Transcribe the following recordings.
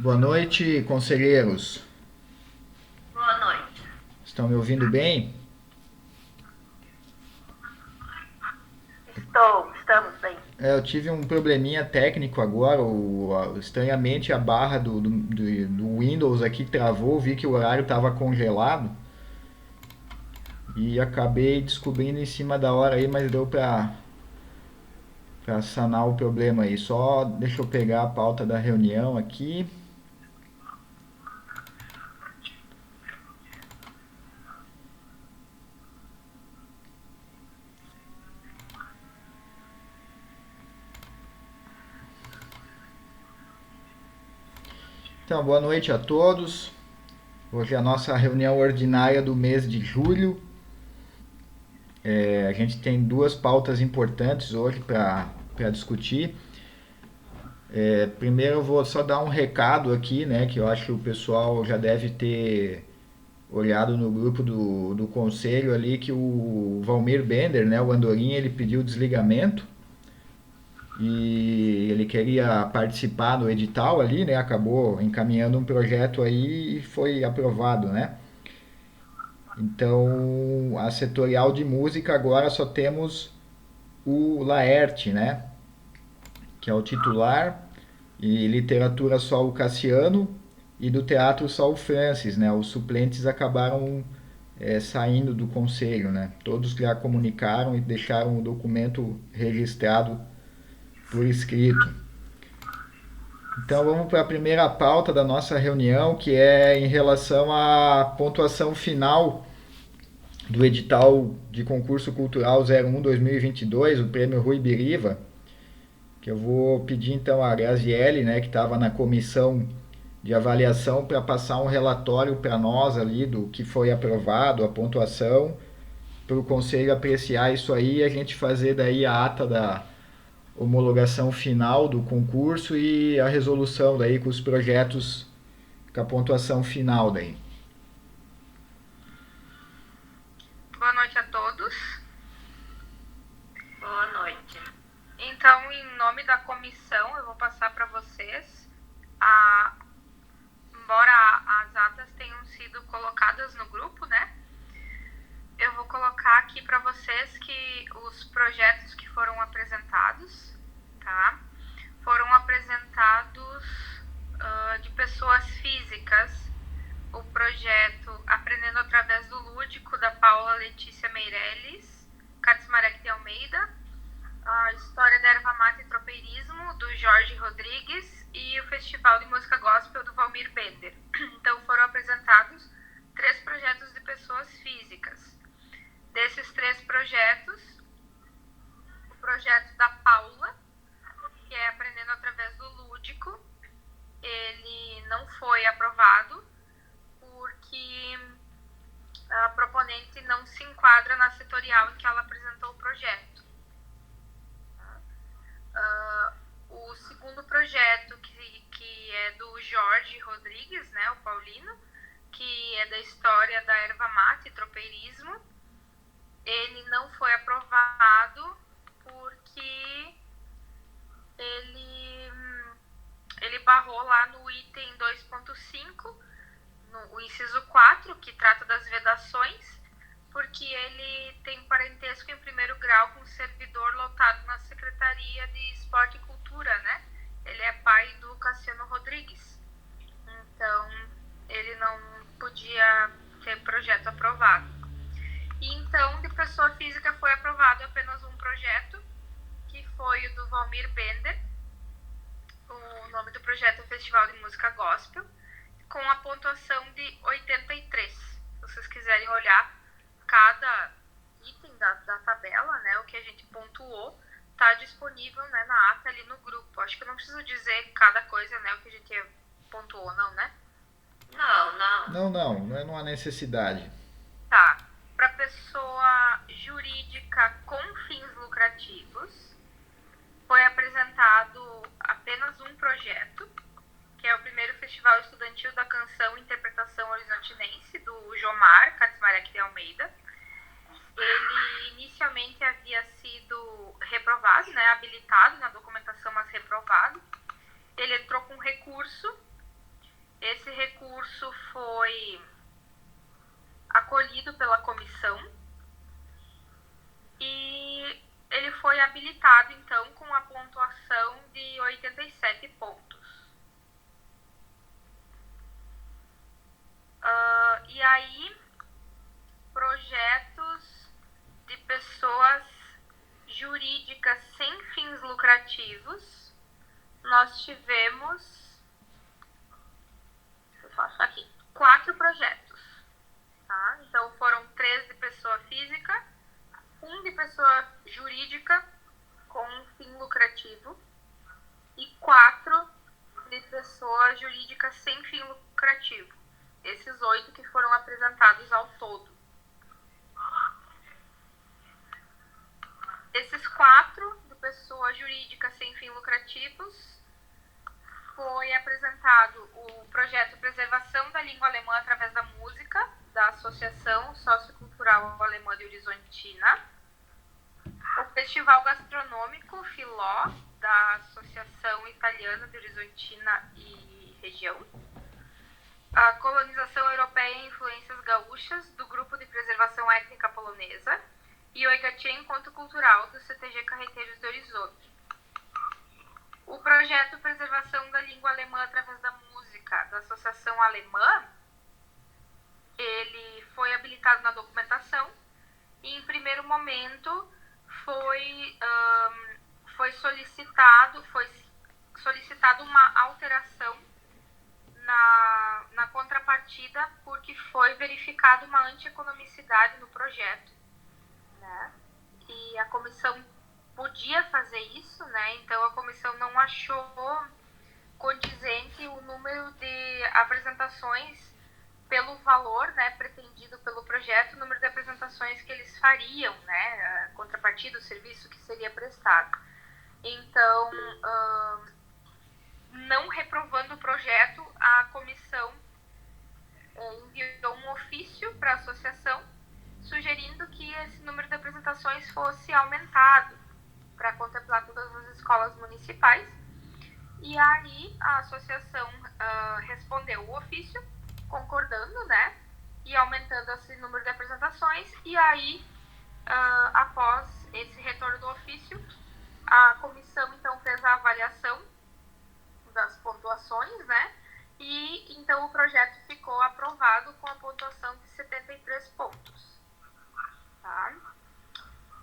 Boa noite, conselheiros. Boa noite. Estão me ouvindo bem? Estamos bem. Eu tive um probleminha técnico agora. Estranhamente, a barra do Windows aqui travou. Vi que o horário estava congelado e acabei descobrindo em cima da hora aí, mas deu para sanar o problema aí. Só deixa eu pegar a pauta da reunião aqui. Então, boa noite a todos. Hoje é a nossa reunião ordinária do mês de julho. A gente tem duas pautas importantes hoje para discutir. Primeiro eu vou só dar um recado aqui, né, que eu acho que o pessoal já deve ter olhado no grupo do conselho ali, que o Valmir Bender, né, o Andorinha, ele pediu desligamento e ele queria participar do edital ali, né, acabou encaminhando um projeto aí e foi aprovado, né. Então, a setorial de música agora só temos o Laerte, né, que é o titular, e literatura só o Cassiano, e do teatro só o Francis, né? Os suplentes acabaram saindo do conselho, né? Todos já comunicaram e deixaram o documento registrado por escrito. Então vamos para a primeira pauta da nossa reunião, que é em relação à pontuação final do edital de concurso cultural 01/2022, o prêmio Rui Biriva, que eu vou pedir então a Graziele, né, que estava na comissão de avaliação, para passar um relatório para nós ali do que foi aprovado, a pontuação, para o conselho apreciar isso aí e a gente fazer daí a ata da homologação final do concurso e a resolução daí com os projetos com a pontuação final daí. Boa noite a todos. Boa noite. Então, em nome da comissão, eu vou passar para vocês, a, embora as atas tenham sido colocadas no grupo, né? Eu vou colocar aqui para vocês que os projetos que foram apresentados, tá? Foram apresentados de pessoas físicas. O projeto Aprendendo através do Lúdico, da Paula Letícia Meirelles, Catismarec de Almeida, a História da Erva Mate e Tropeirismo, do Jorge Rodrigues, e o Festival de Música Gospel, do Valmir Bender. Então foram apresentados 3 projetos de pessoas físicas. Desses 3 projetos, o projeto da Paula, que é Aprendendo através do Lúdico, ele não foi aprovado porque a proponente não se enquadra na setorial em que ela apresentou o projeto. O segundo projeto, que é do Jorge Rodrigues, né, o Paulino, que é da História da Erva Mate e Tropeirismo, ele não foi aprovado porque ele barrou lá no item 2.5, no inciso 4, que trata das vedações, porque ele tem parentesco em primeiro grau com o servidor lotado na Secretaria de Esporte e Cultura, né? Ele é pai do Cassiano Rodrigues. Então, ele não podia ter projeto aprovado. E então, de pessoa física, foi aprovado apenas um projeto, que foi o do Valmir Bender. O nome do projeto é Festival de Música Gospel, com a pontuação de 83. Se vocês quiserem olhar cada item da tabela, né, o que a gente pontuou, está disponível, né, na ata ali no grupo. Acho que eu não preciso dizer cada coisa, né, o que a gente pontuou, não, né? Não, não. Não há necessidade. Tá. Para pessoa jurídica com fins lucrativos, foi apresentado apenas um projeto, que é o primeiro Festival Estudantil da Canção e Interpretação Horizontinense, do Jomar Catismarec de Almeida. Ele inicialmente havia sido reprovado, né, habilitado na documentação, mas reprovado. Ele entrou com recurso Esse recurso foi acolhido pela comissão e ele foi habilitado, então, com a pontuação de 87 pontos. E aí, projetos de pessoas jurídicas sem fins lucrativos, nós tivemos aqui 4 projetos, tá? Então foram 3 de pessoa física, 1 de pessoa jurídica com fim lucrativo e 4 de pessoa jurídica sem fim lucrativo. Esses 8 que foram apresentados ao todo. Esses 4 de pessoa jurídica sem fins lucrativos foi apresentado o projeto Preservação da Língua Alemã através da Música, da Associação Sociocultural Alemã de Horizontina, o Festival Gastronômico Filó, da Associação Italiana de Horizontina e Região, a Colonização Europeia e Influências Gaúchas, do Grupo de Preservação Étnica Polonesa, e o Oigatê Encontro Cultural, do CTG Carreteiros de Horizonte. O projeto Preservação da Língua Alemã através da Música, da Associação Alemã, ele foi habilitado na documentação e, em primeiro momento, foi solicitado uma alteração na contrapartida, porque foi verificada uma antieconomicidade no projeto, né? E a comissão podia fazer isso, né? Então a comissão não achou condizente o número de apresentações pelo valor, né, pretendido pelo projeto, o número de apresentações que eles fariam, né, a contrapartida, o serviço que seria prestado. Então, não reprovando o projeto, a comissão enviou um ofício para a associação sugerindo que esse número de apresentações fosse aumentado para contemplar todas as escolas municipais. E aí a associação respondeu o ofício, concordando, né, e aumentando esse número de apresentações. E aí, após esse retorno do ofício, a comissão então fez a avaliação das pontuações, né, e então o projeto ficou aprovado com a pontuação de 73 pontos. Tá?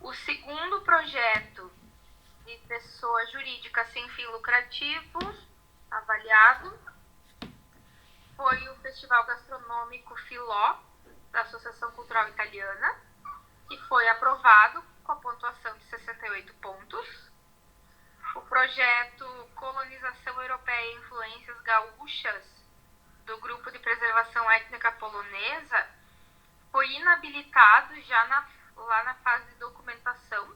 O segundo projeto de pessoa jurídica sem fim lucrativo avaliado foi o Festival Gastronômico Filó, da Associação Cultural Italiana, que foi aprovado com a pontuação de 68 pontos. O projeto Colonização Europeia e Influências Gaúchas, do Grupo de Preservação Étnica Polonesa, foi inabilitado já lá na fase de documentação,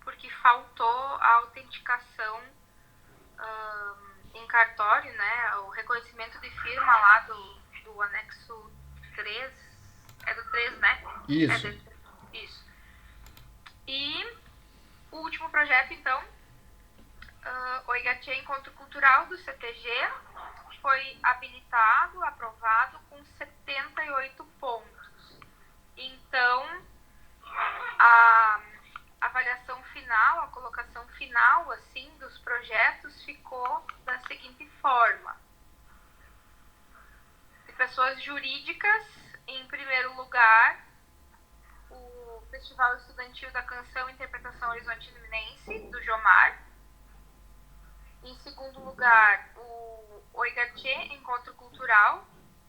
porque faltou a autenticação em cartório, né, o reconhecimento de firma lá do anexo 3, é do 3, né? Isso. Isso. E o último projeto, então, o Oigatê Encontro Cultural, do CTG, foi habilitado, aprovado com 78 pontos. Então, a avaliação final, a colocação final, assim, dos projetos ficou da seguinte forma. De pessoas jurídicas, em primeiro lugar, o Festival Estudantil da Canção e Interpretação Horizontinense, do Jomar. Em segundo lugar, o Oigatê Encontro Cultural,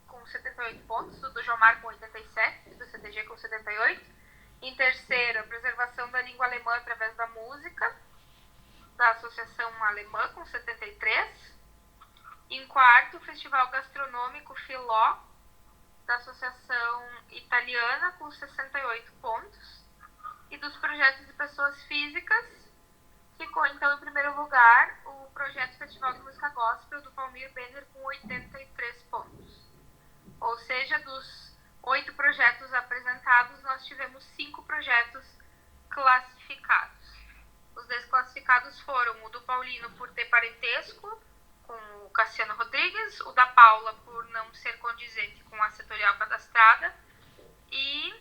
com 78 pontos, do Jomar com 87, do CTG com 78. Em terceiro, a Preservação da Língua Alemã através da Música, da Associação Alemã, com 73. Em quarto, o Festival Gastronômico Filó, da Associação Italiana, com 68 pontos. E dos projetos de pessoas físicas, ficou então em primeiro lugar o projeto Festival de Música Gospel, do Palmir Bender, com 83 pontos. Ou seja, dos 8 projetos apresentados, nós tivemos 5 projetos classificados. Os desclassificados foram o do Paulino por ter parentesco com o Cassiano Rodrigues, o da Paula por não ser condizente com a setorial cadastrada e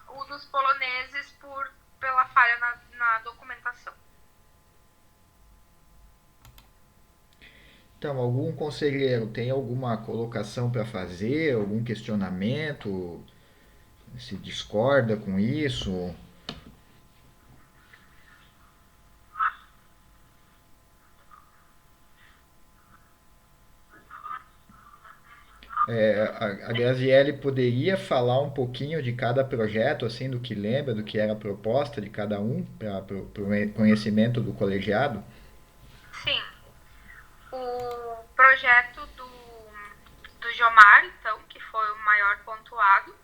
o dos poloneses pela falha na documentação. Então, algum conselheiro tem alguma colocação para fazer, algum questionamento? Se discorda com isso? A Graziele poderia falar um pouquinho de cada projeto, assim, do que lembra, do que era a proposta de cada um, para o conhecimento do colegiado? Sim. O projeto do Jomar, então, que foi o maior pontuado,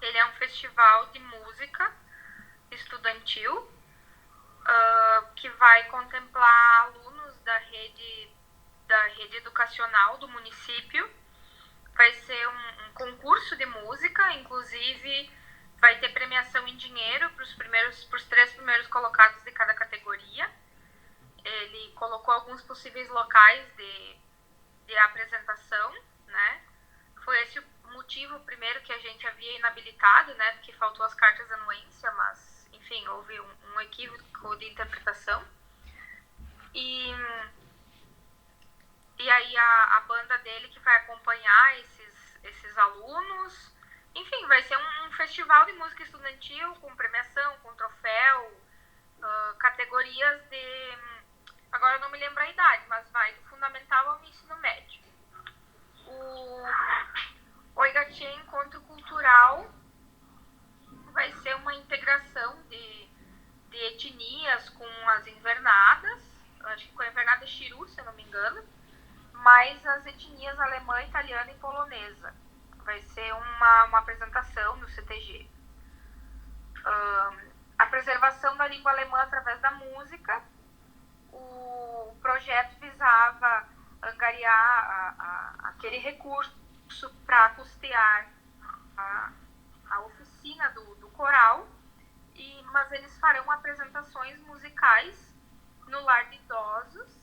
ele é um festival de música estudantil que vai contemplar alunos da rede educacional do município. Vai ser um concurso de música, inclusive vai ter premiação em dinheiro para os 3 primeiros colocados de cada categoria. Ele colocou alguns possíveis locais de apresentação, né? Foi esse o motivo primeiro que a gente havia inabilitado, né? Porque faltou as cartas de anuência, mas, enfim, houve um equívoco de interpretação. E aí a banda dele que vai acompanhar esses alunos. Enfim, vai ser um festival de música estudantil com premiação, com troféu, categorias de... Agora eu não me lembro a idade, mas vai do fundamental ao ensino médio. O Oigatê Encontro Cultural vai ser uma integração de etnias com as invernadas, acho que com a invernada Chiru, se eu não me engano, mais as etnias alemã, italiana e polonesa. Vai ser uma apresentação no CTG. A preservação da língua alemã através da música. O projeto visava angariar aquele recurso para custear a oficina do coral, mas eles farão apresentações musicais no lar de idosos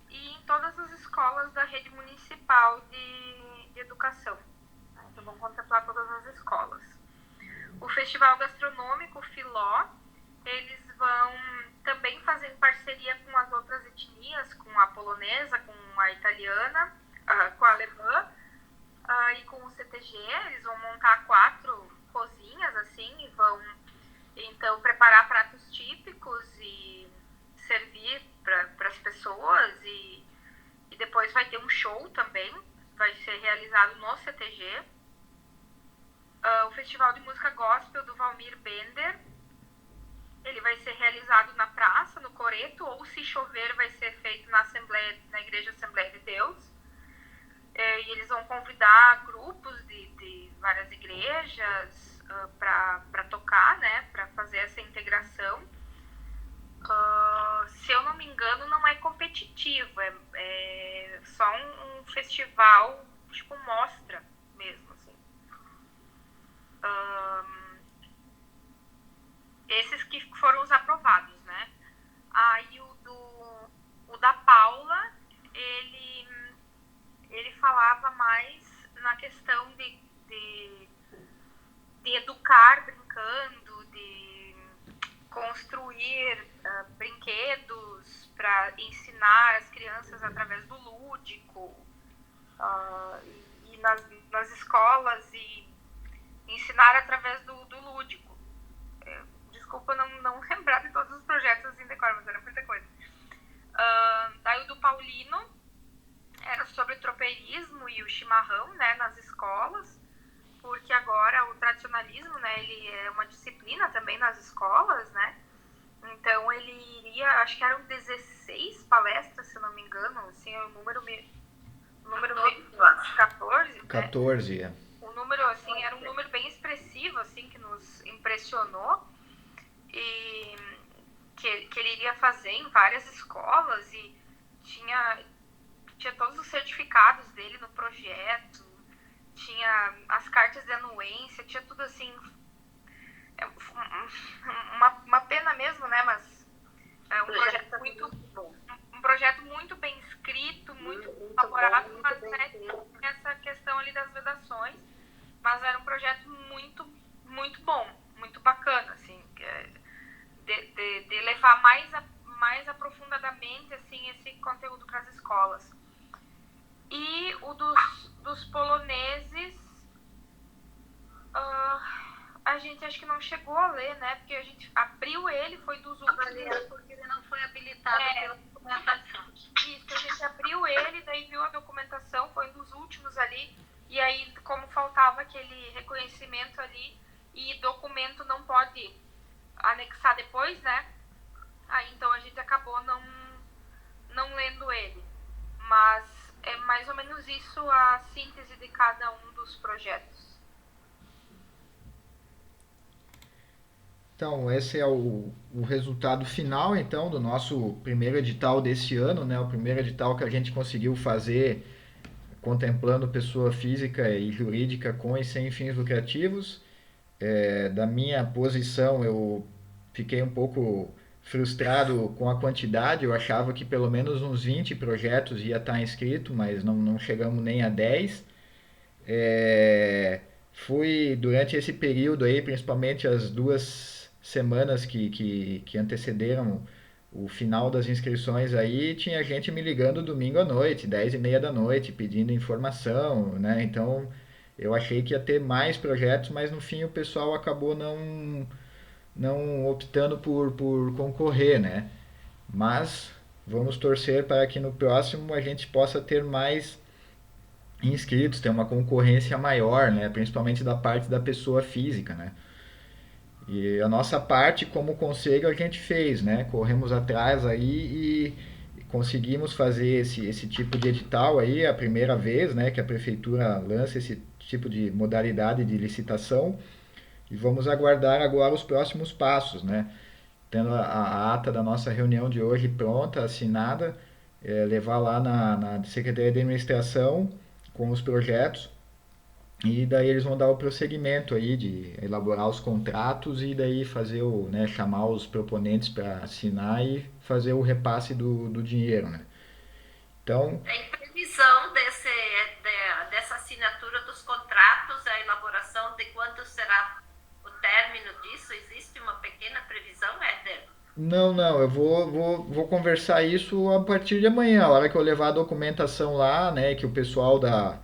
e em todas as escolas da rede municipal de educação. Então vão contemplar todas as escolas. O Festival Gastronômico Filó, eles vão também fazer em parceria com as outras etnias, com a polonesa, com a italiana, com a alemã e com o CTG. Eles vão montar 4 cozinhas assim e vão então preparar pratos típicos e servir para as pessoas e depois vai ter um show também, vai ser realizado no CTG. O Festival de Música Gospel do Valmir Bender, ele vai ser realizado na praça, no Coreto, ou se chover vai ser feito na Igreja Assembleia de Deus. E eles vão convidar grupos de várias igrejas para tocar, né, para fazer essa integração. Se eu não me engano, não é competitivo, é só um festival, tipo mostra mesmo, assim. Esses que foram os aprovados, né? Aí o da Paula, ele falava mais na questão de educar brincando, de construir brinquedos para ensinar as crianças através do lúdico e nas escolas e ensinar através do lúdico. Desculpa não lembrar de todos os projetos assim decor, mas era muita coisa. Daí o do Paulino era sobre o tropeirismo e o chimarrão, né, nas escolas, porque agora o tradicionalismo, né, ele é uma disciplina também nas escolas, né? Então ele iria, acho que eram 16 palestras, se não me engano, assim, o número 14, 14, né? O número, assim, era um número bem expressivo, assim, que nos impressionou e que ele iria fazer em várias escolas e tinha todos os certificados dele no projeto, tinha as cartas de anuência, tinha tudo assim, uma pena mesmo, né, mas é um projeto muito bom, um projeto muito bem escrito, muito elaborado, muito mas bem né, feito. essa questão ali das vedações, mas era um projeto muito bom, muito bacana, assim, de levar mais aprofundadamente, assim, esse conteúdo para as escolas. E o dos poloneses, a gente acho que não chegou a ler, né? Porque a gente abriu ele, foi dos últimos. Porque ele não foi habilitado pela documentação. Isso, a gente abriu ele, daí viu a documentação, foi um dos últimos ali. E aí, como faltava aquele reconhecimento ali, e documento não pode anexar depois, né? Aí então a gente acabou não lendo ele. Mas é mais ou menos isso a síntese de cada um dos projetos. Então, esse é o resultado final, então, do nosso primeiro edital desse ano, né? O primeiro edital que a gente conseguiu fazer contemplando pessoa física e jurídica com e sem fins lucrativos. Da minha posição, eu fiquei um pouco frustrado com a quantidade. Eu achava que pelo menos uns 20 projetos ia estar inscrito, mas não chegamos nem a 10. Fui durante esse período aí, principalmente as 2 semanas que antecederam o final das inscrições aí, tinha gente me ligando domingo à noite, 10h30 da noite, pedindo informação, né? Então eu achei que ia ter mais projetos, mas no fim o pessoal acabou não optando por concorrer, né? Mas vamos torcer para que no próximo a gente possa ter mais inscritos, ter uma concorrência maior, né? Principalmente da parte da pessoa física, né? E a nossa parte como conselho a gente fez, né? Corremos atrás aí e conseguimos fazer esse tipo de edital aí, a primeira vez, né, que a prefeitura lança esse tipo de modalidade de licitação, e vamos aguardar agora os próximos passos, né? Tendo a ata da nossa reunião de hoje pronta, assinada, levar lá na Secretaria de Administração com os projetos, e daí eles vão dar o prosseguimento aí de elaborar os contratos e daí fazer né, chamar os proponentes para assinar e fazer o repasse do dinheiro, né? Então, Tem previsão dessa assinatura dos contratos, a elaboração de quando será o término disso? Existe uma pequena previsão, Éder? não, eu vou conversar isso a partir de amanhã, a hora que eu levar a documentação lá, né, que o pessoal da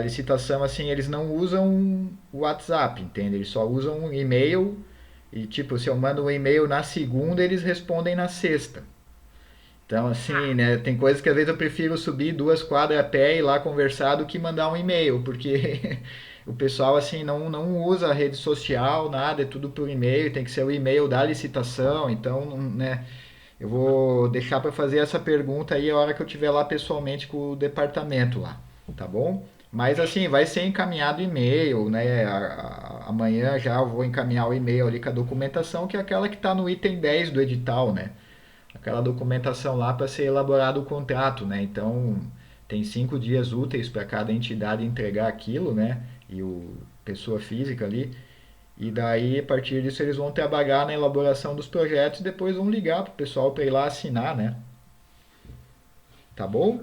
licitação, assim, eles não usam o WhatsApp, entende? Eles só usam um e-mail e, tipo, se eu mando um e-mail na segunda, eles respondem na sexta. Então, assim, né, tem coisas que às vezes eu prefiro subir 2 quadras a pé e ir lá conversar do que mandar um e-mail, porque o pessoal, assim, não usa a rede social, nada, é tudo por e-mail, tem que ser o e-mail da licitação, então, né, eu vou deixar para fazer essa pergunta aí a hora que eu estiver lá pessoalmente com o departamento lá, tá bom? Mas, assim, vai ser encaminhado e-mail, né, amanhã já eu vou encaminhar o e-mail ali com a documentação, que é aquela que está no item 10 do edital, né? Aquela documentação lá para ser elaborado o contrato, né? Então tem 5 dias úteis para cada entidade entregar aquilo, né? E o pessoa física ali. E daí, a partir disso, eles vão trabalhar na elaboração dos projetos e depois vão ligar para o pessoal para ir lá assinar, né? Tá bom?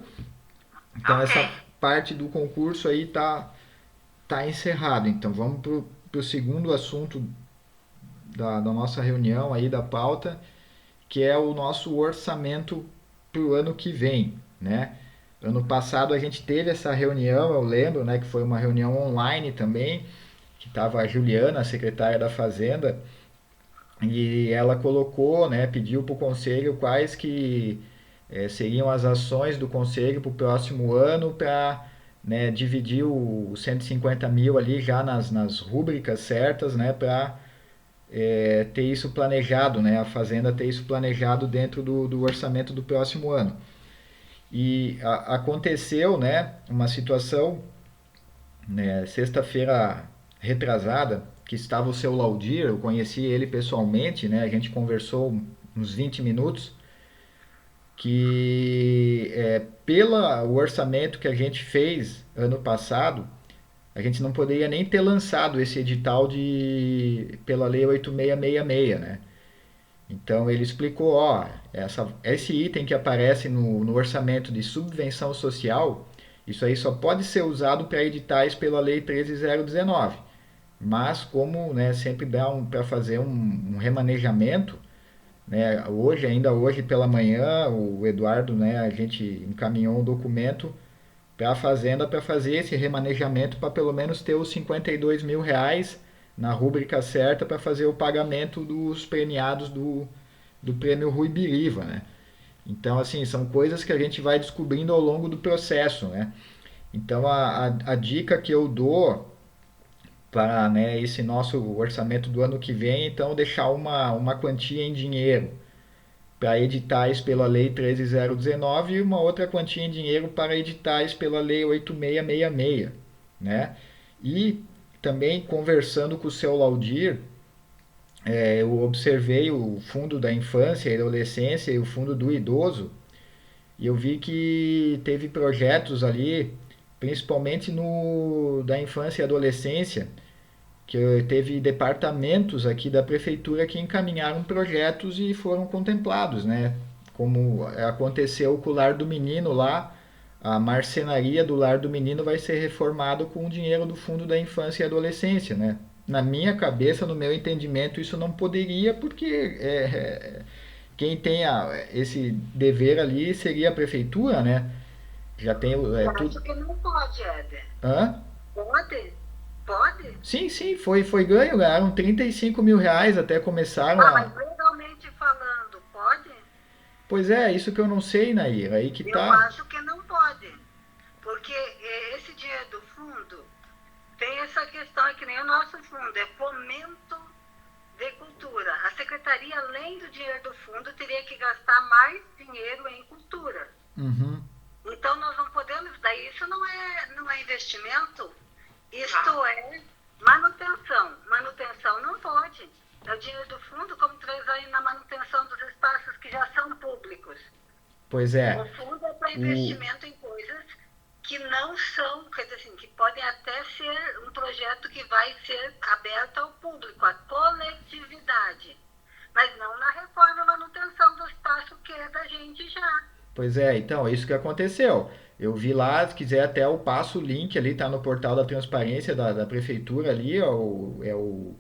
Então essa Ok. parte do concurso aí tá encerrado. Então vamos pro segundo assunto da nossa reunião aí da pauta, que é o nosso orçamento para o ano que vem, né? Ano passado a gente teve essa reunião, eu lembro, né, que foi uma reunião online também, que estava a Juliana, a secretária da Fazenda, e ela colocou, né, pediu para o conselho quais que seriam as ações do conselho para o próximo ano para, né, dividir os 150 mil ali já nas rúbricas certas, né, para ter isso planejado, né? A Fazenda ter isso planejado dentro do orçamento do próximo ano. E aconteceu, né, uma situação, né, sexta-feira retrasada, que estava o seu Laudir, eu conheci ele pessoalmente, né, a gente conversou uns 20 minutos, que pelo orçamento que a gente fez ano passado, a gente não poderia nem ter lançado esse edital pela Lei 8666, né? Então ele explicou, ó, esse item que aparece no orçamento de subvenção social, isso aí só pode ser usado para editais pela Lei 13.019. Mas como, né, sempre dá para fazer um remanejamento, né, ainda hoje pela manhã, o Eduardo, né, a gente encaminhou um documento para a Fazenda para fazer esse remanejamento para pelo menos ter os 52 mil reais na rúbrica certa para fazer o pagamento dos premiados do prêmio Rui Biriva, né? Então, assim, são coisas que a gente vai descobrindo ao longo do processo, né? Então, a dica que eu dou para, né, esse nosso orçamento do ano que vem, então, deixar uma quantia em dinheiro para editais pela Lei 13.019 e uma outra quantia em dinheiro para editais pela Lei 8.666, né? E também conversando com o seu Laudir, eu observei o fundo da infância e adolescência e o fundo do idoso e eu vi que teve projetos ali, principalmente no da infância e adolescência, que teve departamentos aqui da prefeitura que encaminharam projetos e foram contemplados, né? Como aconteceu com o Lar do Menino lá, a marcenaria do Lar do Menino vai ser reformado com o dinheiro do Fundo da Infância e Adolescência, né? Na minha cabeça, no meu entendimento, isso não poderia, porque quem tem esse dever ali seria a prefeitura, né? Já tem Eu tudo. acho que não pode, Éder. Hã? Pode? Pode? Sim, sim, foi ganho, ganharam 35 mil reais, até começaram Ah, a. mas legalmente falando, pode? Pois é, isso que eu não sei, Nair, aí que Eu tá. acho que não pode. Porque esse dinheiro do fundo tem essa questão, é que nem o nosso fundo, é fomento de cultura. A secretaria, além do dinheiro do fundo, teria que gastar mais dinheiro em cultura. Uhum. Então nós não podemos, daí isso não é investimento, isto é manutenção. Manutenção não pode. É o dinheiro do fundo, como traz aí na manutenção dos espaços que já são públicos. Pois é. O fundo é para O... investimento em coisas que não são, quer dizer assim, que podem até ser um projeto que vai ser aberto ao público, à coletividade, mas não na reforma e manutenção do espaço que é da gente já. Pois é, então, é isso que aconteceu. Eu vi lá, se quiser até eu passo o link ali, tá no portal da transparência da prefeitura ali, ó, é o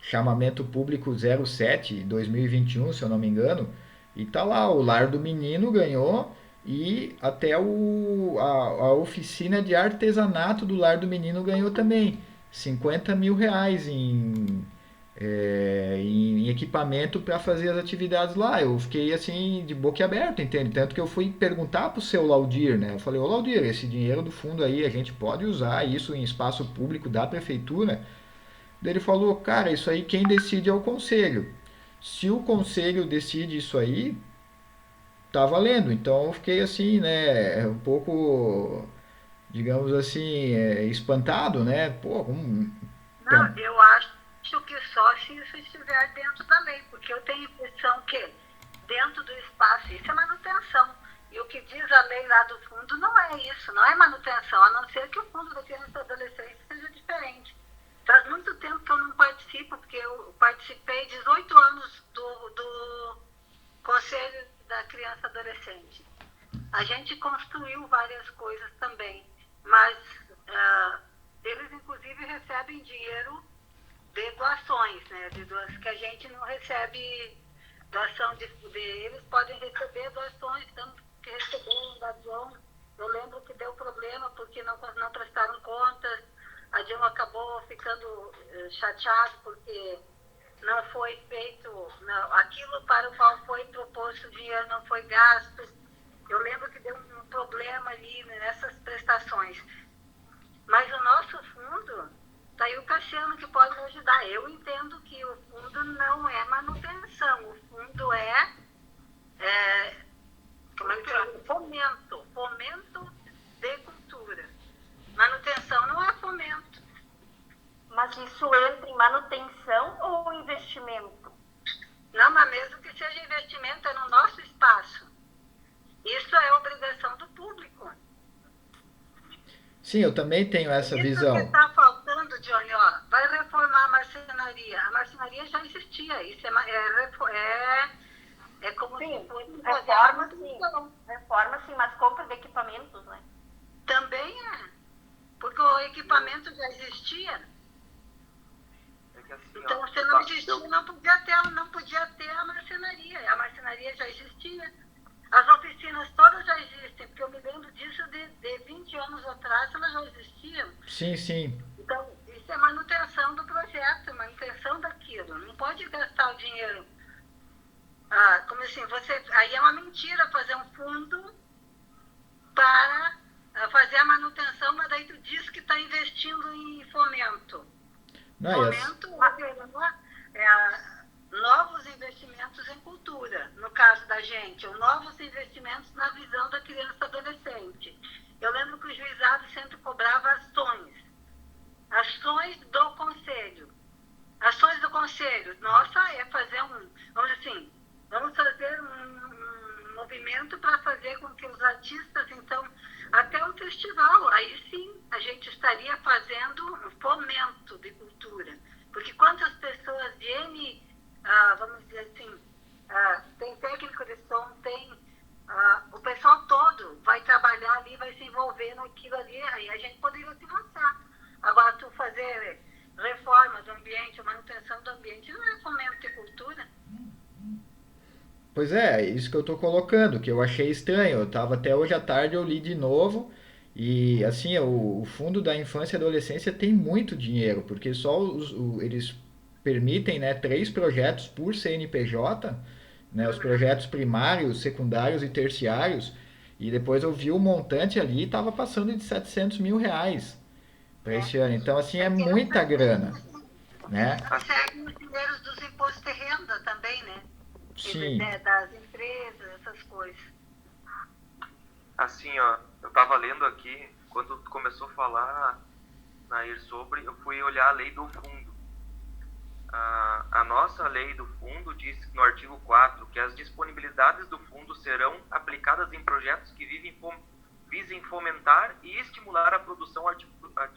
chamamento público 07 2021, se eu não me engano. E tá lá, o Lar do Menino ganhou e até a oficina de artesanato do Lar do Menino ganhou também. 50 mil reais em equipamento para fazer as atividades lá. Eu fiquei assim de boca aberta, entende? Tanto que eu fui perguntar pro seu Laudir, né? Eu falei, ô Laudir, esse dinheiro do fundo aí, a gente pode usar isso em espaço público da prefeitura? Daí ele falou, cara, isso aí quem decide é o conselho. Se o conselho decide isso aí, tá valendo. Então eu fiquei assim, né, um pouco, digamos assim, espantado, né? Pô, Não, eu acho que só se isso estiver dentro da lei, porque eu tenho a impressão que dentro do espaço isso é manutenção. E o que diz a lei lá do fundo não é isso, não é manutenção, a não ser que o fundo da criança e adolescente seja diferente. Faz muito tempo que eu não participo, porque eu participei 18 anos do Conselho da Criança e Adolescente. A gente construiu várias coisas também, mas eles inclusive recebem dinheiro de doações, né? Que a gente não recebe doação eles podem receber doações, tanto que receberam da John. Eu lembro que deu problema porque não prestaram contas. A Dilma acabou ficando chateado porque não foi feito, aquilo para o qual foi proposto o dinheiro não foi gasto. Eu lembro que deu um problema ali nessas prestações. Mas o nosso fundo, está aí o Cassiano que pode me ajudar. Eu entendo que o fundo não é manutenção, o fundo como é que chama? Fomento de cultura. Manutenção não é fomento. Mas isso entra em manutenção ou investimento? Não, mas mesmo que seja investimento, é no nosso espaço. Isso é obrigação do público. Sim, eu também tenho essa visão. Isso que está faltando, Johnny, vai reformar a marcenaria. A marcenaria já existia, isso é fazer a Reforma, sim. manutenção. Reforma, sim, mas compra de equipamentos, né? Também é. Porque o equipamento já existia. É que assim, Então, ó, se não existia, não podia ter a marcenaria. A marcenaria já existia. As oficinas todas já existem, porque eu me lembro disso de 20 anos atrás, elas já existiam. Sim, sim. Então, isso é manutenção do projeto, manutenção daquilo. Não pode gastar o dinheiro. Como assim, aí é uma mentira fazer um fundo para fazer a manutenção, mas daí tu diz que está investindo em fomento. Não, Fomento novos investimentos em cultura, no caso da gente, ou novos investimentos na visão da criança e adolescente. Eu lembro que o juizado sempre cobrava ações do conselho. Ações do conselho, nossa, é fazer vamos fazer um movimento para fazer com que os artistas, então, até um festival, aí sim a gente estaria fazendo um fomento de cultura. Porque quantas pessoas vamos dizer assim, tem técnico de som, o pessoal todo vai trabalhar ali, vai se envolver naquilo ali, aí a gente poderia se lançar. Agora, tu fazer reforma do ambiente, manutenção do ambiente, não é fomento de cultura. Pois é isso que eu tô colocando, que eu achei estranho. Eu tava até hoje à tarde, eu li de novo. E assim, o Fundo da Infância e Adolescência tem muito dinheiro, porque só eles permitem, né, 3 projetos por CNPJ, né, os projetos primários, secundários e terciários. E depois eu vi o montante ali, estava passando de 700 mil reais para esse ano. Então, assim, é muita grana, né? Conseguem os dinheiros dos impostos de renda também, né? Sim. Das empresas, essas coisas. assim, ó, eu tava lendo aqui, quando tu começou a falar, Nair, sobre, eu fui olhar a lei do fundo. A nossa lei do fundo diz no artigo 4 que as disponibilidades do fundo serão aplicadas em projetos que visem fomentar e estimular a produção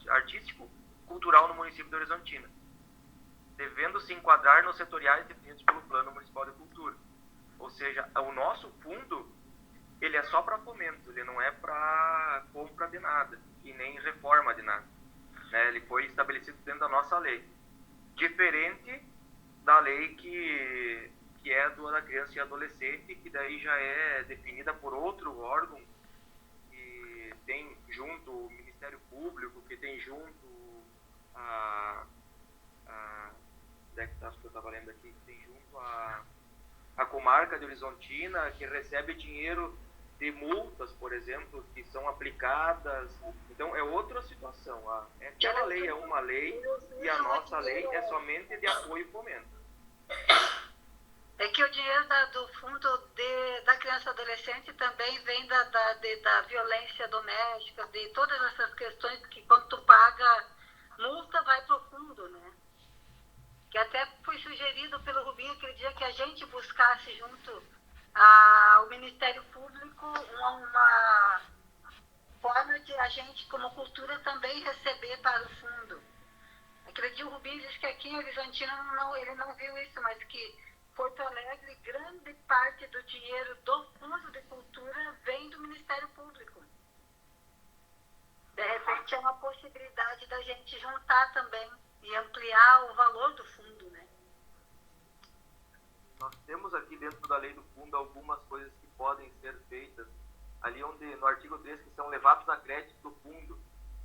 artístico-cultural no município de Horizontina, devendo se enquadrar nos setoriais definidos pelo Plano Municipal de Cultura. Ou seja, o nosso fundo, ele é só para fomento, ele não é para compra de nada e nem reforma de nada, né? Ele foi estabelecido dentro da nossa lei, diferente da lei que é da criança e adolescente, que daí já é definida por outro órgão, que tem junto o Ministério Público, que tem junto acho que eu estava lendo aqui, que tem junto a comarca de Horizontina, que recebe dinheiro de multas, por exemplo, que são aplicadas. Então é outra situação. Aquela lei é uma lei e a nossa lei é somente de apoio e fomento. É que o dinheiro do fundo da criança e adolescente também vem da violência doméstica, de todas essas questões que quando tu paga multa vai pro fundo, né? Que até foi sugerido pelo Rubinho aquele dia que a gente buscasse junto ao Ministério Público uma forma de a gente, como cultura, também receber para o fundo. Aquele dia o Rubinho disse que aqui em Horizontina ele não viu isso, mas que Porto Alegre, grande parte do dinheiro do Fundo de Cultura vem do Ministério Público. De repente é uma possibilidade da gente juntar também e ampliar o valor do fundo, né? Nós temos aqui dentro da lei do fundo algumas coisas que podem ser feitas, ali onde no artigo 3, que são levados a crédito do fundo,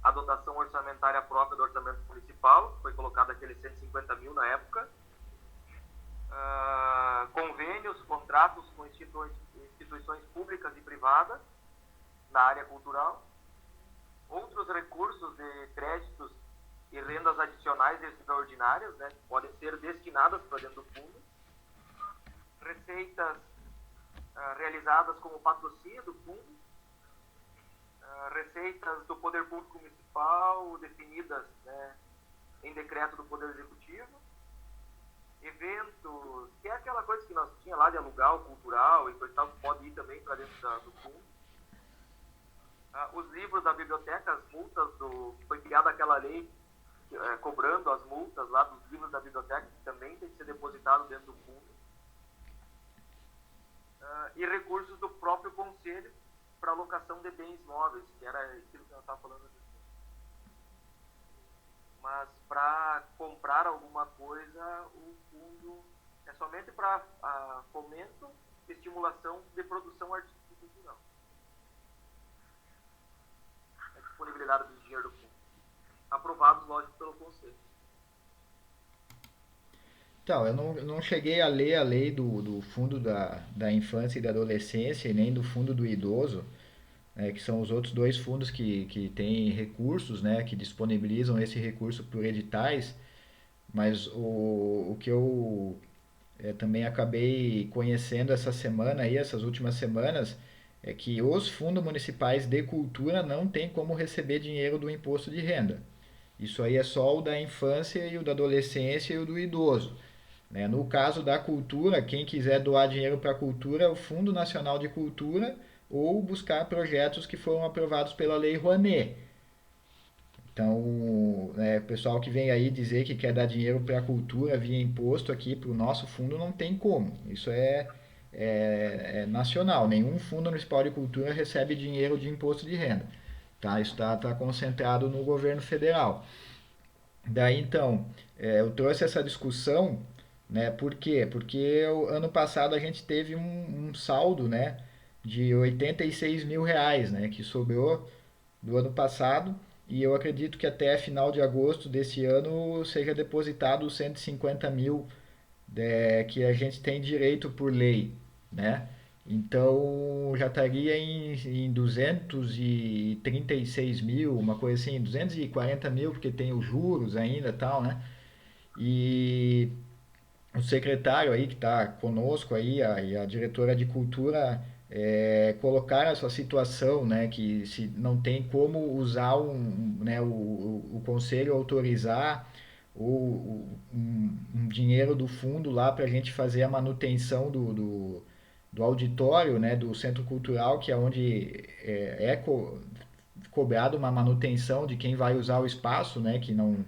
a dotação orçamentária própria do orçamento municipal, foi colocado aqueles 150 mil na época, convênios, contratos com instituições públicas e privadas na área cultural, outros recursos de créditos e rendas adicionais e extraordinárias, né, que podem ser destinadas para dentro do fundo, receitas realizadas como patrocínio do fundo, receitas do Poder Público Municipal definidas, né, em decreto do Poder Executivo, eventos, que é aquela coisa que nós tínhamos lá de alugar o cultural e coisa tal, que pode ir também para dentro do fundo. Os livros da biblioteca, as multas que foi criada aquela lei cobrando as multas lá dos livros da biblioteca, que também tem que ser depositado dentro do fundo. e recursos do próprio conselho para alocação de bens móveis, que era aquilo que eu estava falando antes. Mas para comprar alguma coisa, o fundo é somente para fomento e estimulação de produção artística e cultural. A disponibilidade do dinheiro do fundo. Aprovados, lógico, pelo Conselho. Então, eu não cheguei a ler a lei do Fundo da Infância e da Adolescência e nem do Fundo do Idoso, né, que são os outros dois fundos que têm recursos, né, que disponibilizam esse recurso por editais, mas o que eu também acabei conhecendo essa semana, aí, essas últimas semanas, é que os fundos municipais de cultura não têm como receber dinheiro do imposto de renda. Isso aí é só o da infância e o da adolescência e o do idoso. Né? No caso da cultura, quem quiser doar dinheiro para a cultura é o Fundo Nacional de Cultura ou buscar projetos que foram aprovados pela Lei Rouanet. Então, o pessoal que vem aí dizer que quer dar dinheiro para a cultura via imposto aqui para o nosso fundo não tem como. Isso é nacional. Nenhum fundo municipal de cultura recebe dinheiro de imposto de renda. Tá? Isso está concentrado no governo federal. Daí então, eu trouxe essa discussão, né? Por quê? Porque ano passado a gente teve um saldo, né, de 86 mil reais, né, que sobrou do ano passado, e eu acredito que até final de agosto desse ano seja depositado os 150 mil que a gente tem direito por lei, né? Então já estaria em 236 mil, uma coisa assim, 240 mil, porque tem os juros ainda e tal, né? E o secretário aí que está conosco aí, e a diretora de cultura, colocar essa situação, né, que se não tem como usar né, o conselho autorizar um dinheiro do fundo lá para a gente fazer a manutenção do auditório, né, do centro cultural, que é onde cobrado uma manutenção de quem vai usar o espaço, né, que não,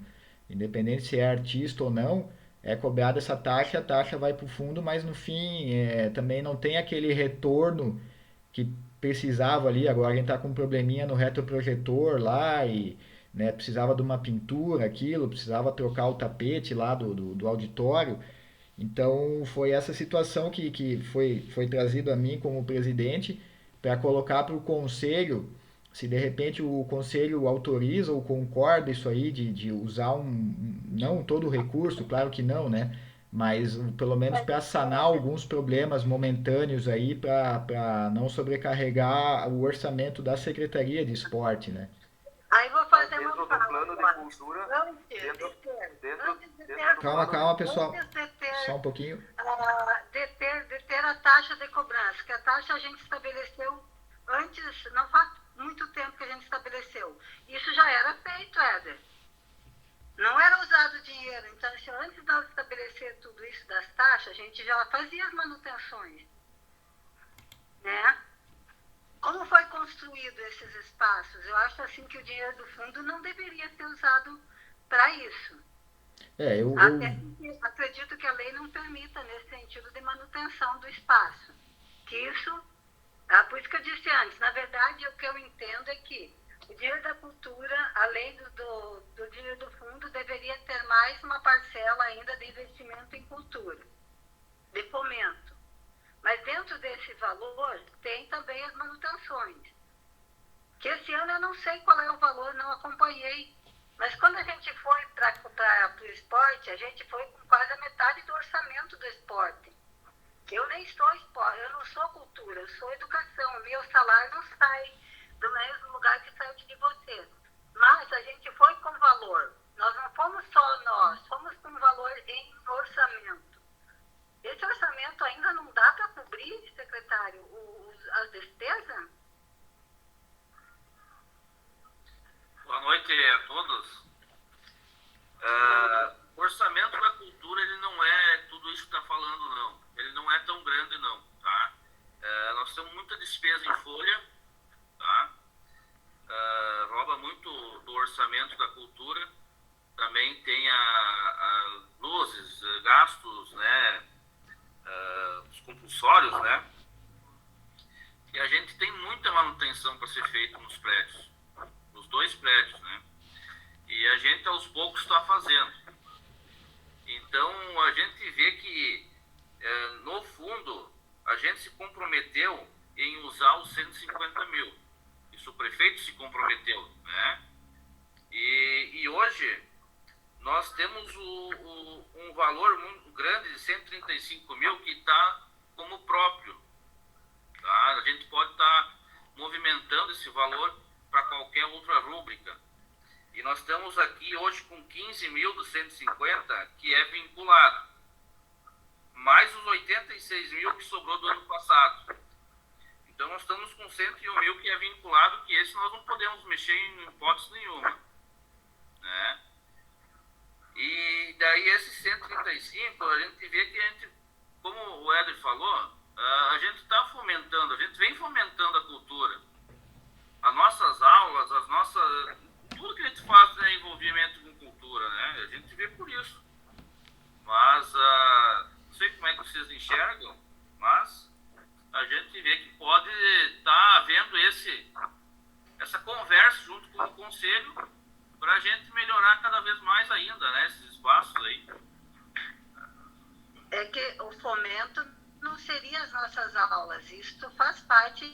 independente se é artista ou não, é cobrada essa taxa, a taxa vai para o fundo, mas no fim também não tem aquele retorno que precisava ali. Agora a gente está com um probleminha no retroprojetor lá e, né, precisava de uma pintura, aquilo, precisava trocar o tapete lá do auditório. Então foi essa situação que foi trazido a mim como presidente para colocar para o conselho, se de repente o conselho autoriza ou concorda isso aí de usar não todo o recurso, claro que não, né? Mas pelo menos para sanar alguns problemas momentâneos aí, para não sobrecarregar o orçamento da Secretaria de Esporte, né? Aí vou fazer dentro uma do fala. plano de cultura, Calma, pessoal. Só um pouquinho. De ter a taxa de cobrança, que a taxa a gente estabeleceu antes, não faz muito tempo que a gente estabeleceu. Isso já era feito, Éder. Não era usado dinheiro. Então, se antes de nós estabelecer tudo isso das taxas, a gente já fazia as manutenções. Né? Como foi construído esses espaços? Eu acho assim que o dinheiro do fundo não deveria ser usado para isso. Acredito que a lei não permita nesse sentido de manutenção do espaço. Que isso, por isso que eu disse antes, na verdade o que eu entendo é que o dinheiro da cultura, além do dinheiro do fundo, deveria ter mais uma parcela ainda de investimento em cultura, de fomento. Mas dentro desse valor tem também as manutenções. Que esse ano eu não sei qual é o valor, não acompanhei. Mas quando a gente foi para o esporte, a gente foi com quase a metade do orçamento do esporte. Eu nem sou esporte, eu não sou cultura, eu sou educação. O meu salário não sai do mesmo lugar que saiu de vocês. Mas a gente foi com valor. Nós não fomos só nós, fomos com valor em orçamento. Esse orçamento ainda não dá para cobrir, secretário, as despesas? Boa noite a todos. O orçamento da cultura, ele não é tudo isso que está falando, não. Ele não é tão grande, não. Tá? Nós temos muita despesa em folha, tá? Rouba muito do orçamento da cultura. Também tem a luzes, gastos, né? Os compulsórios, né? que a gente tem muita manutenção para ser feita nos prédios, nos 2 prédios, né? E a gente aos poucos está fazendo. Então a gente vê que no fundo a gente se comprometeu em usar os 150 mil. Isso o prefeito se comprometeu, né? E hoje nós temos um valor muito grande de 135 mil que está como próprio. Tá? A gente pode estar movimentando esse valor para qualquer outra rúbrica. E nós estamos aqui hoje com 15 mil dos 150 que é vinculado. Mais os 86 mil que sobrou do ano passado. Então nós estamos com 101 mil que é vinculado, que esse nós não podemos mexer em hipótese nenhuma. Né? E daí esses 135, a gente vê que como o Éder falou, a gente está fomentando, a gente vem fomentando a cultura. As nossas aulas, tudo que a gente faz é envolvimento com cultura, né? A gente vê por isso. Mas, não sei como é que vocês enxergam, mas a gente vê que pode estar havendo essa conversa junto com o Conselho para a gente melhorar cada vez mais ainda, né? Esses espaços aí. É que o fomento não seria as nossas aulas, isso faz parte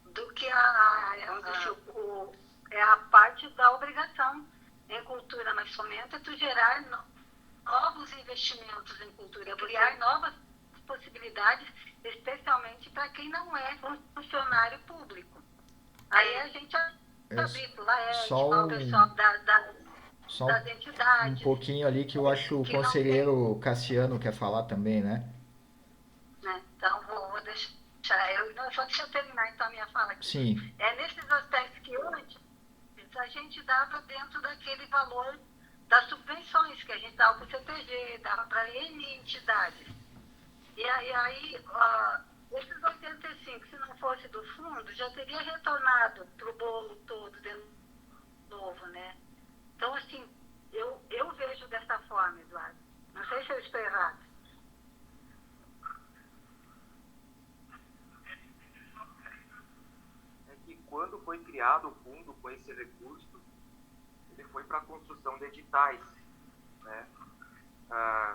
do que é a parte da obrigação em cultura, mas fomento é tu gerar novos investimentos em cultura, criar novas possibilidades, especialmente para quem não é funcionário público. Aí a gente abrir para o LAERJ, para o pessoal das entidades. Um pouquinho ali que eu acho que o conselheiro Cassiano quer falar também, né? Então, vou deixar. Só deixa eu terminar então a minha fala aqui. Sim. É nesses aspectos que antes a gente dava dentro daquele valor das subvenções que a gente dava para o CTG, dava para N entidades. E aí esses 85, se não fosse do fundo, já teria retornado para o bolo todo de novo, né? Então, assim, eu vejo dessa forma, Eduardo. Não sei se eu estou errado. É que quando foi criado o fundo com esse recurso, ele foi para a construção de editais, né?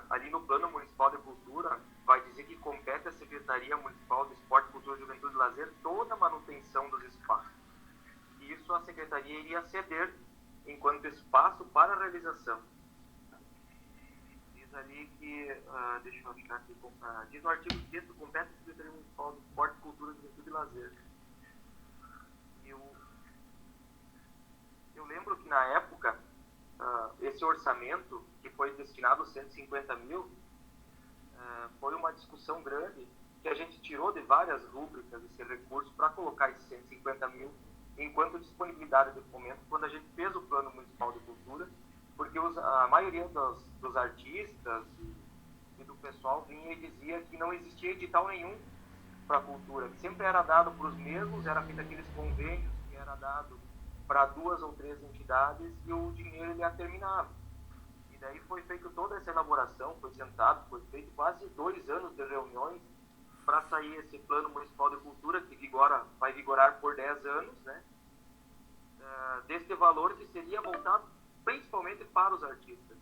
Ali no Plano Municipal de Cultura, vai dizer que compete à Secretaria Municipal de Esporte, Cultura, Juventude e Lazer toda a manutenção dos espaços. E isso a Secretaria iria ceder enquanto espaço para a realização. Diz ali que, deixa eu achar aqui, diz no artigo 6º, compete à Secretaria Municipal de Esporte, Cultura, Juventude e Lazer. Eu lembro que na época, esse orçamento, que foi destinado aos 150 mil, foi uma discussão grande, que a gente tirou de várias rúbricas esse recurso para colocar esses 150 mil enquanto disponibilidade de fomento, quando a gente fez o Plano Municipal de Cultura, porque a maioria dos artistas e do pessoal vinha e dizia que não existia edital nenhum para a cultura, que sempre era dado para os mesmos, era feito aqueles convênios que era dado para 2 ou 3 entidades e o dinheiro ele ia terminava. E daí foi feita toda essa elaboração, foi feito quase 2 anos de reuniões para sair esse Plano Municipal de Cultura, que vai vigorar por 10 anos, né? Desse valor que seria voltado principalmente para os artistas.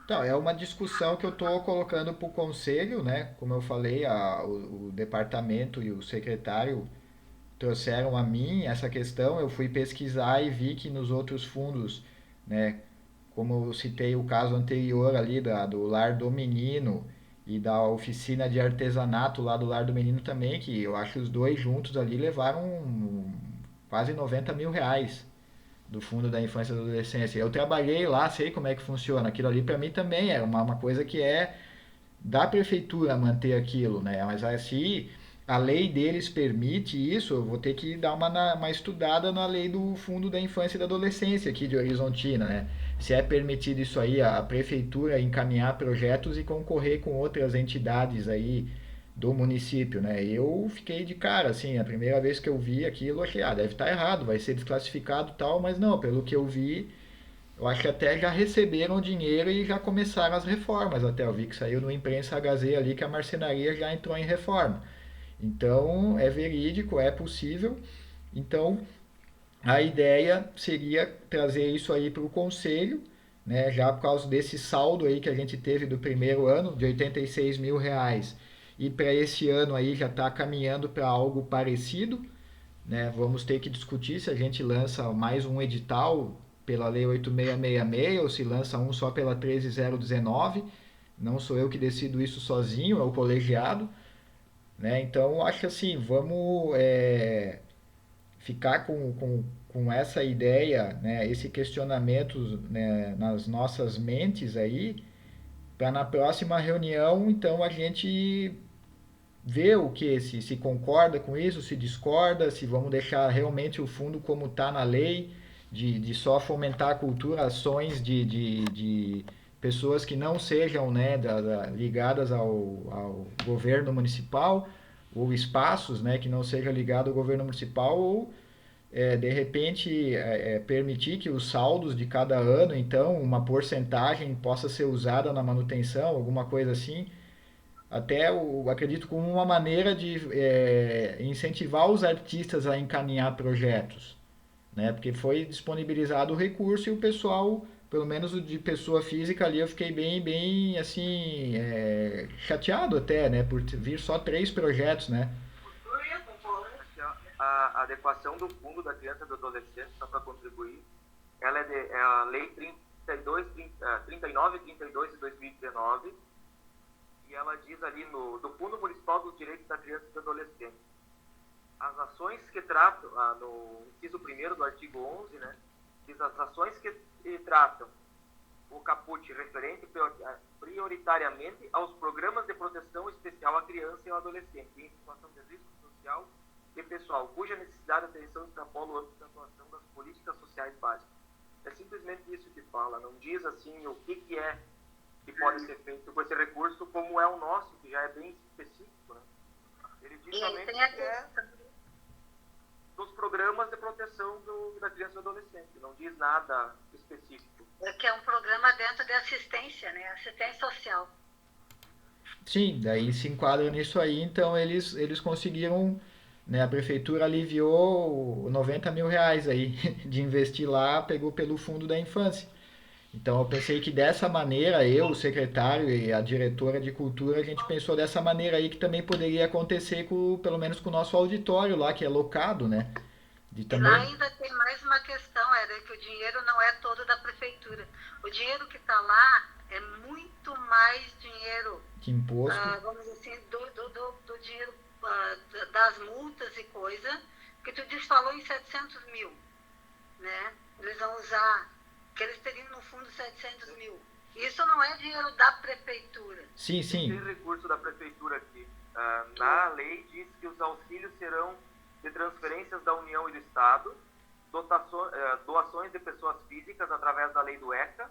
Então, é uma discussão que eu estou colocando para o conselho, né? Como eu falei, o departamento e o secretário trouxeram a mim essa questão. Eu fui pesquisar e vi que nos outros fundos, né? Como eu citei o caso anterior ali do Lar do Menino e da oficina de artesanato lá do Lar do Menino também, que eu acho que os dois juntos ali levaram quase 90 mil reais do Fundo da Infância e da Adolescência. Eu trabalhei lá, sei como é que funciona. Aquilo ali para mim também é uma coisa que é da prefeitura manter aquilo, né? Mas se a lei deles permite isso, eu vou ter que dar uma estudada na lei do Fundo da Infância e da Adolescência aqui de Horizontina, né? Se é permitido isso aí, a prefeitura encaminhar projetos e concorrer com outras entidades aí do município, né? Eu fiquei de cara, assim, a primeira vez que eu vi aquilo, eu achei, deve estar errado, vai ser desclassificado e tal, mas não, pelo que eu vi, eu acho que até já receberam dinheiro e já começaram as reformas, até eu vi que saiu no Imprensa HZ ali que a marcenaria já entrou em reforma. Então, é verídico, é possível. Então, a ideia seria trazer isso aí para o conselho, né, já por causa desse saldo aí que a gente teve do primeiro ano, de R$ 86.000, e para esse ano aí já está caminhando para algo parecido, né? Vamos ter que discutir se a gente lança mais um edital pela Lei 8666 ou se lança um só pela 13019. Não sou eu que decido isso sozinho, é o colegiado, né? Então, acho que assim, vamos ficar com essa ideia, né, esse questionamento, né, nas nossas mentes aí, para na próxima reunião, então, a gente ver o que, se concorda com isso, se discorda, se vamos deixar realmente o fundo como está na lei, de só fomentar a cultura, ações de pessoas que não sejam, né, ligadas ao governo municipal, ou espaços, né, que não sejam ligados ao governo municipal, ou de repente permitir que os saldos de cada ano, então, uma porcentagem possa ser usada na manutenção, alguma coisa assim. Até eu acredito como uma maneira de incentivar os artistas a encaminhar projetos, né? Porque foi disponibilizado o recurso e o pessoal, pelo menos o de pessoa física ali, eu fiquei bem assim, chateado até, né? Por vir só 3 projetos, né? A adequação do fundo da criança e do adolescente, só para contribuir, ela é a Lei 3932 de 2019, e ela diz ali do Fundo Municipal dos Direitos da Criança e do Adolescente. As ações que tratam, no inciso 1º do artigo 11, né, diz as ações que tratam o caput referente prioritariamente aos programas de proteção especial à criança e ao adolescente em situação de risco social e pessoal, cuja necessidade de atenção extrapola o âmbito da atuação das políticas sociais básicas. É simplesmente isso que fala, não diz assim o que pode ser feito com esse recurso, como é o nosso, que já é bem específico, né? Ele diz somente que é dos programas de proteção da criança e do adolescente, não diz nada específico. É que é um programa dentro de assistência, né? Assistência social. Sim, daí se enquadra nisso aí, então eles conseguiram, né, a prefeitura aliviou R$ 90.000 aí de investir lá, pegou pelo fundo da infância. Então eu pensei que dessa maneira, eu, o secretário e a diretora de cultura, a gente pensou dessa maneira aí que também poderia acontecer pelo menos com o nosso auditório lá, que é locado, né? E lá ainda tem mais uma questão, que o dinheiro não é todo da prefeitura. O dinheiro que está lá é muito mais dinheiro, de imposto, vamos dizer assim, do dinheiro das multas e coisa, que tu falou em 700 mil, né? Eles vão usar, que eles teriam no fundo 700 mil. Isso não é dinheiro da prefeitura. Sim. Tem recurso da prefeitura aqui. Na lei diz que os auxílios serão de transferências da União e do Estado, doações de pessoas físicas através da lei do ECA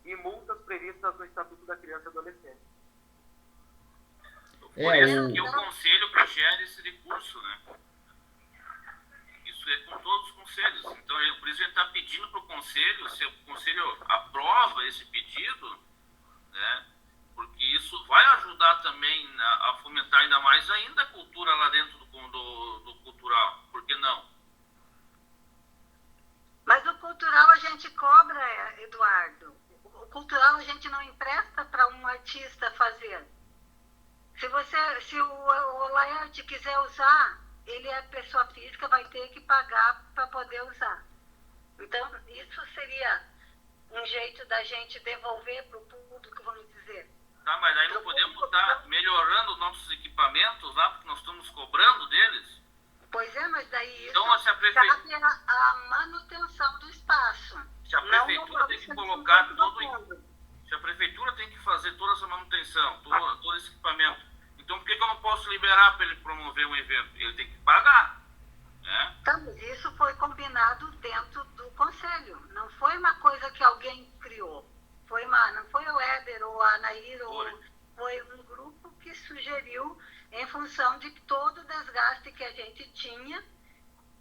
e multas previstas no Estatuto da Criança e Adolescente. Por isso que o conselho que gera esse recurso, né? Isso é com todos os conselhos. Então, por isso ele está pedindo para o conselho, se o conselho aprova esse pedido, né? Porque isso vai ajudar também a fomentar ainda mais ainda a cultura lá dentro do cultural. Por que não? Mas o cultural a gente cobra, Eduardo. O cultural a gente não empresta para um artista fazer. Se o Laerte quiser usar, ele é pessoa física, vai ter que pagar para poder usar. Então, isso seria um jeito da gente devolver para o público, vamos dizer. Tá, mas aí não podemos estar melhorando os nossos equipamentos lá, porque nós estamos cobrando deles? Pois é, mas daí então, isso cabe a manutenção do espaço. Se a prefeitura tem que colocar se a prefeitura tem que fazer toda essa manutenção, todo esse equipamento, então por que eu não posso liberar para ele promover um evento? Ele tem que pagar, né? Tá, mas isso foi combinado dentro do conselho. Não foi uma coisa que alguém criou. Não foi o Éder ou a Anaíra, foi um grupo que sugeriu em função de todo o desgaste que a gente tinha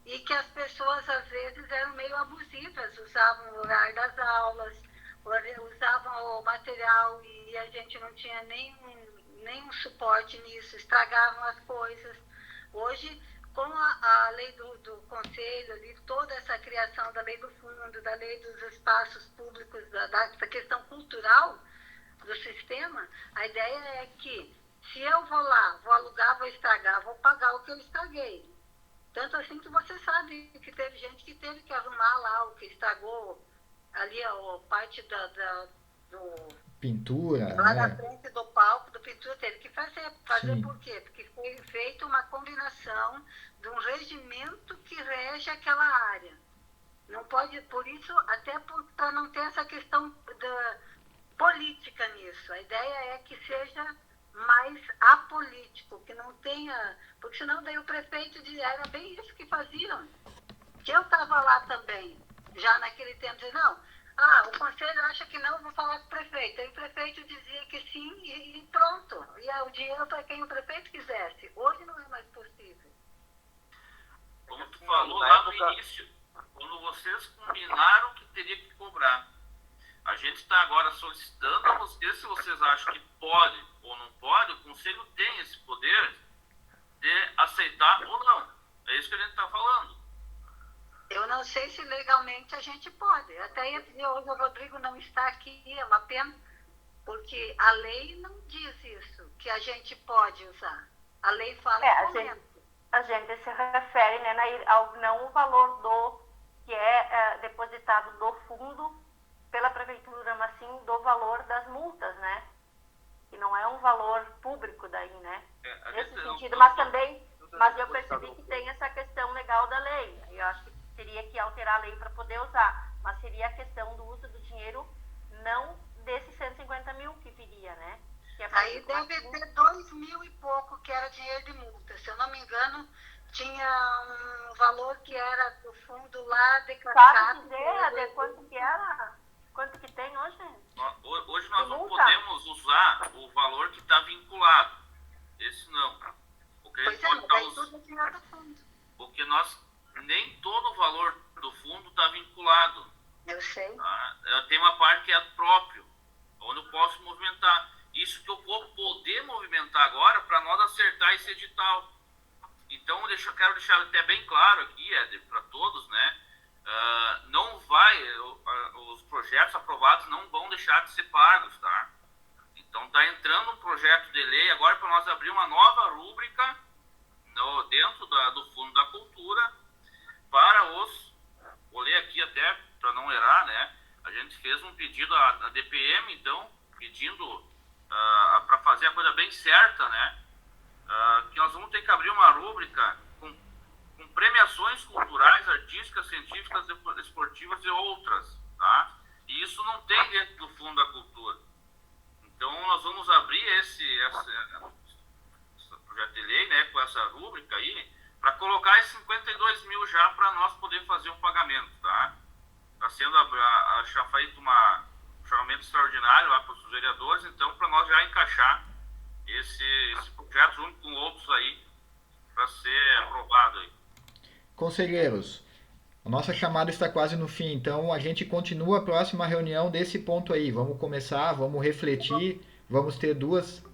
e que as pessoas às vezes eram meio abusivas, usavam o horário das aulas, usavam o material e a gente não tinha nenhum suporte nisso, estragavam as coisas. Hoje, com a lei do conselho, ali, toda essa criação da lei do fundo, da lei dos espaços públicos, da questão cultural do sistema, a ideia é que se eu vou lá, vou alugar, vou estragar, vou pagar o que eu estraguei. Tanto assim que você sabe que teve gente que teve que arrumar lá o que estragou ali a parte do Pintura, lá né? na frente do palco, do pintura, teve que fazer. Fazer Sim. por quê? Porque foi feita uma combinação de um regimento que rege aquela área. Não pode, por isso, até para não ter essa questão da política nisso. A ideia é que seja mais apolítico, que não tenha... Porque senão daí o prefeito era bem isso que faziam. Que eu estava lá também, já naquele tempo, dizia, não, o conselho acha que não, vou falar com o prefeito. Aí o prefeito dizia que sim e pronto. E o dinheiro para quem o prefeito quisesse. Hoje não é mais possível. Como tu falou lá no início, quando vocês combinaram que teria que cobrar, a gente está agora solicitando a vocês, se vocês acham que pode ou não pode, o conselho tem esse poder de aceitar ou não. É isso que a gente está falando. Eu não sei se legalmente a gente pode. Até hoje o Rodrigo não está aqui, é uma pena, porque a lei não diz isso, que a gente pode usar. A lei fala a gente se refere, né, ao não o valor que é depositado do fundo pela prefeitura, mas sim do valor das multas, né? Que não é um valor público daí, né? Nesse sentido, mas eu percebi que tem essa questão legal da lei. Eu acho que teria que alterar a lei para poder usar, mas seria a questão do uso do dinheiro, não desses 150 mil que viria, né? Que aí deve ter 2 mil e pouco que era dinheiro de multa. Se eu não me engano, tinha um valor que era do fundo lá declarado. Sabe dizer quanto que era? Quanto que tem hoje? Hoje nós não podemos usar o valor que está vinculado. Esse não. Porque nem todo o valor do fundo está vinculado. Eu sei. Tem uma parte que é próprio, onde eu posso movimentar. Isso que eu vou poder movimentar agora para nós acertar esse edital. Então, quero deixar até bem claro aqui, para todos, né? Não vai, os projetos aprovados não vão deixar de ser pagos, tá? Então, está entrando um projeto de lei agora para nós abrir uma nova rúbrica dentro do Fundo da Cultura para vou ler aqui até para não errar, né? A gente fez um pedido à DPM, então, pedindo para fazer a coisa bem certa, né? Que nós vamos ter que abrir uma rúbrica com premiações culturais, artísticas, científicas, esportivas e outras, tá? E isso não tem dentro do Fundo da Cultura. Então, nós vamos abrir esse projeto de lei, né, com essa rúbrica aí, para colocar esses 52 mil já para nós poder fazer um pagamento, tá? Está sendo já feito um chamamento extraordinário lá para os vereadores, então, para nós já encaixar esse projeto junto com outros aí, para ser aprovado aí. Conselheiros, a nossa chamada está quase no fim, então a gente continua a próxima reunião desse ponto aí. Vamos começar, vamos refletir, vamos ter duas